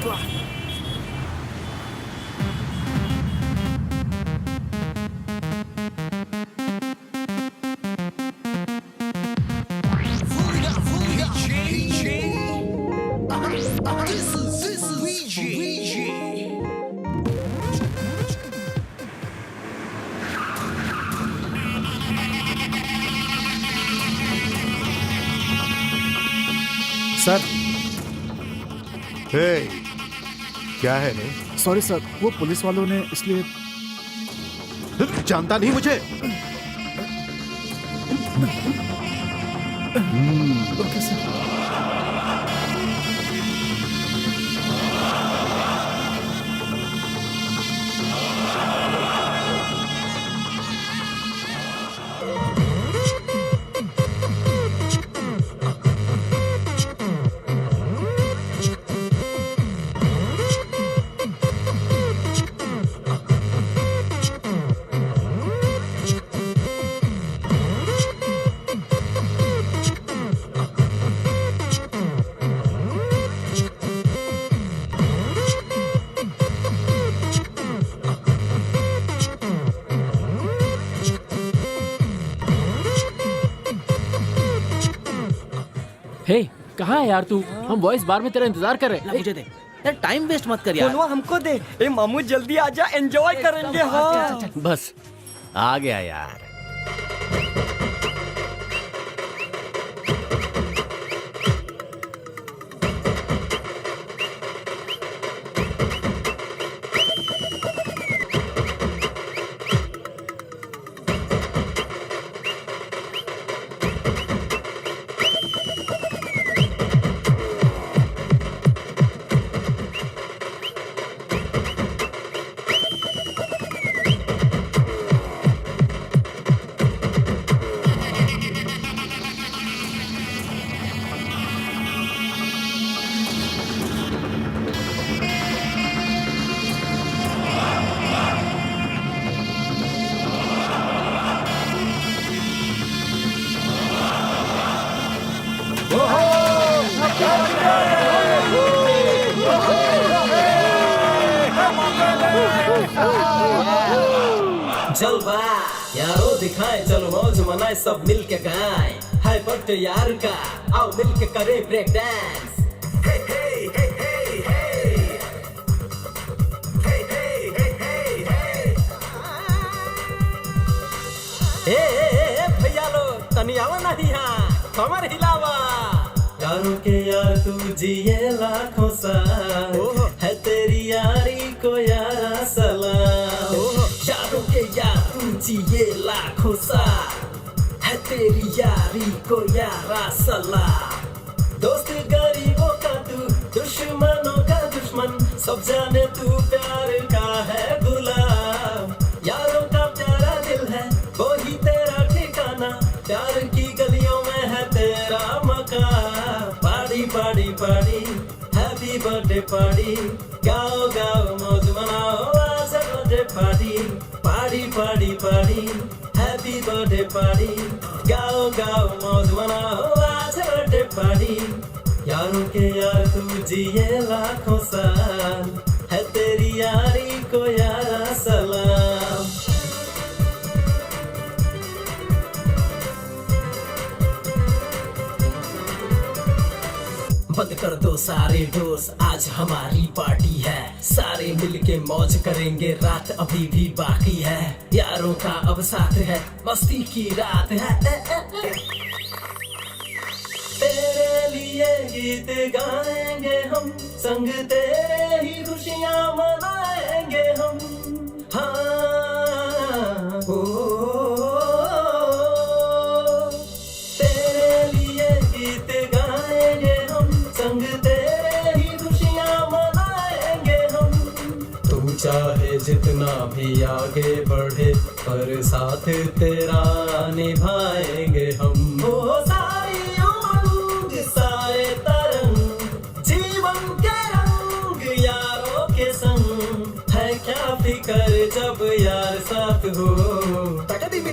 Sir. हे, क्या है रे? सॉरी सर, वो पुलिस वालों ने इसलिए। जानता नहीं मुझे। Okay sir. हे, कहाँ है यार तू? हम वॉइस बार में तेरा इंतजार कर रहे हैं। मुझे दे यार, टाइम वेस्ट मत कर यार। फोनवा हमको दे। ए मामू जल्दी आजा, एंजॉय करेंगे। हाँ बस आ गया यार। जलवा यारो दिखाए, चलो मौज मनाए, सब मिल के गाए। हाय बर्थडे यार का, आओ मिल के करे ब्रेक डांस। हे हे हे हे हे हे हे हे हे भैया लोग तनी आवा नहीं यहाँ, कमर हिलावा। यारों के यार तू जिए लाखों साल, है तेरी यारी को यारा सलाम। यारों के यार तू जिए लाखों साल, है तेरी यारी को यारा सलाम। दोस्त गरीबों का तू, दुश्मनों का दुश्मन, सब जाने तू प्यार का है गुलाम। यारों का प्यारा दिल है वो ही तेरा ठिकाना, प्यार की गलियों में है तेरा मकान। Party party party, happy birthday party, गाओ गाओ मौज मनाओ, आज birthday party. Party party party, happy birthday party, गाओ गाओ मौज मनाओ, आज बर्थडे पार्टी। यारों के यार तू जिए लाखों साल, है तेरी यारी को यारा सलाम। बंद कर दो सारे डोर्स, आज हमारी पार्टी है। सारे मिलके मौज करेंगे, रात अभी भी बाकी है। यारों का अब साथ है, मस्ती की रात है। तेरे लिए गीत गाएंगे हम, संग तेरे ही खुशियाँ मनाएंगे हम। हाँ तेरे लिए गीत गाएंगे हम, संग तेरे ही खुशियाँ मनाएंगे हम। तू चाहे जितना भी आगे बढ़े, पर साथ तेरा निभाएंगे हम। वो सारी उमंग सारे तरंग, जीवन के रंग यारों के संग, है क्या फिकर जब यार साथ हो।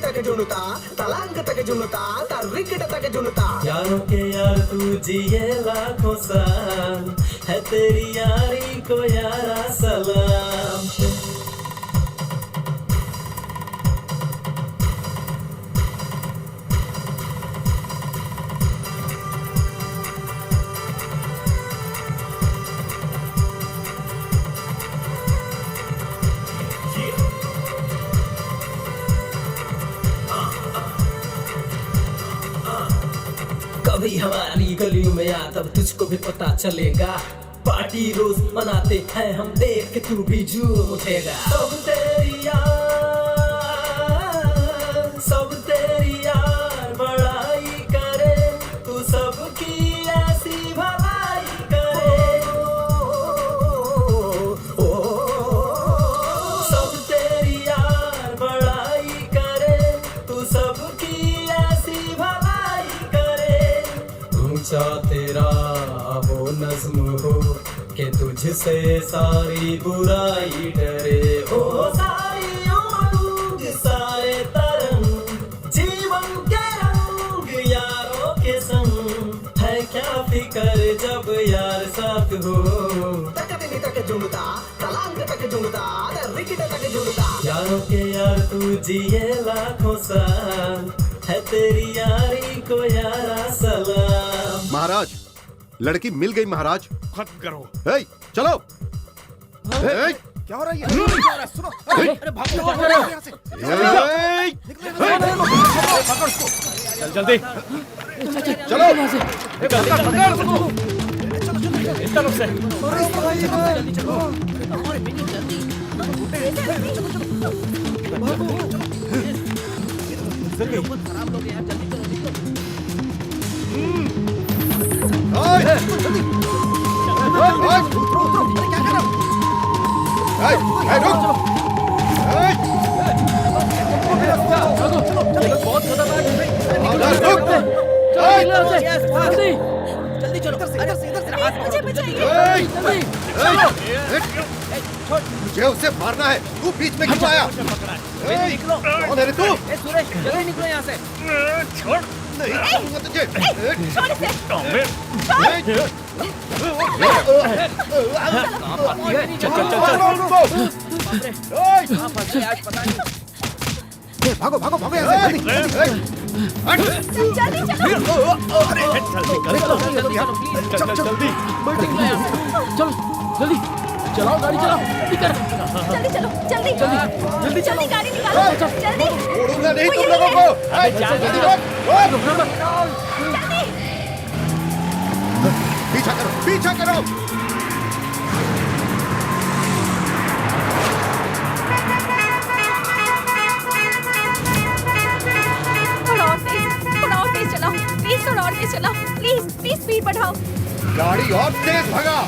तक जुनता तलांग तक जुनता तरिकट तक जुनता यारों के यार तू जिए लाखों साल है तेरी यारी को यारा सलाम कभी हमारी गलियों में आ तब तुझको भी पता चलेगा पार्टी रोज मनाते हैं हम देख के तू भी झूम उठेगा सब तेरी यार बड़ाई करे तू सबकी ऐसी भलाई करे सब तेरी यार बड़ाई करे तू सबकी ऐसी भलाई करे ऊंचा तेरा वो नज्म हो कि तुझसे सारी बुराई डरे हो सारी उमंग सारे तरंग जीवन के रंग यारों के संग है क्या फिकर जब यार साथ हो तक जुमता तलांग तक जुमता रिकट तक जुमता यारों के यार तू जिए लाखों साल है तेरी यारी को यारा सलाम महाराज लड़की मिल गई महाराज। खत्म करो। ए, चलो ए, क्या हो रहा है ये? सुनो, अरे भागो ए, चल जल्दी। चलो इतना लोग से। बहुत जल्दी चलो मुझे बचाइए। मुझे उसे मारना है। तू बीच में क्यों आया? कौन है रे तू? सुरेश जल्दी निकलो यहाँ से। छोड़। नहीं छोड़ूंगा तुझे। छोड़ इसे। भागो भागो भागो यहाँ से जल्दी चल जल्दी। चलो जल्दी चलाओ गाड़ी चलाओ जल्दी जल्दी जल्दी गाड़ी निकालो जल्दी छोड़ूंगा नहीं तुम लोगों को। पीछा करो पीछा करो। थोड़ा और तेज चलाओ प्लीज थोड़ा और तेज चलाओ प्लीज स्पीड बढ़ाओ गाड़ी और तेज भगा।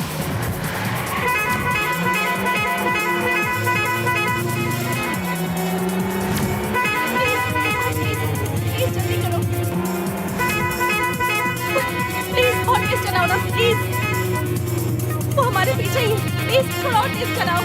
प्लीज जल्दी करो प्लीज और तेज चलाओ ना प्लीज वो हमारे पीछे ही है प्लीज थोड़ा और तेज चलाओ